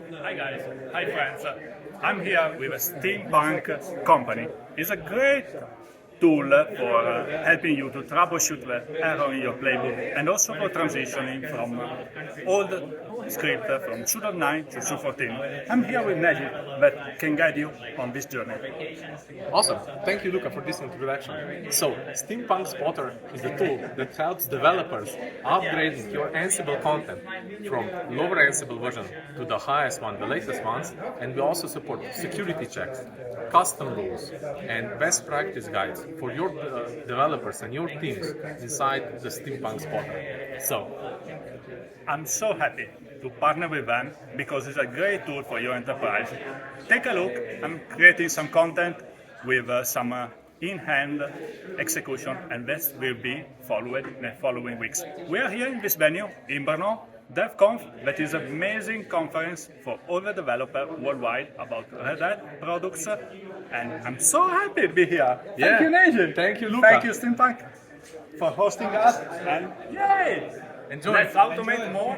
Hi guys, hi friends. I'm here with a steampunk company. It's a great tool for helping you to troubleshoot the error in your playbook and also for transitioning from old script from 2.9 to 2.14. I'm here with Nejc that can guide you on this journey. Awesome. Thank you, Luca, for this introduction. So, Steampunk Spotter is a tool that helps developers upgrading your Ansible content from lower Ansible version to the highest one, the latest ones, and we also support security checks, custom rules, and best practice guides for your developers and your teams inside the Steampunk Spotter. So, I'm so happy to partner with them because it's a great tool for your enterprise. Take a look. I'm creating some content with some in-hand execution, and this will be followed in the following weeks. We are here in this venue in Brno, DevConf, that is an amazing conference for all the developers worldwide about Red Hat products, and I'm so happy to be here. Thank you, Nejc. Thank you, Luca. Thank you, Steampunk, for hosting us, and yay! Enjoy. Let's automate more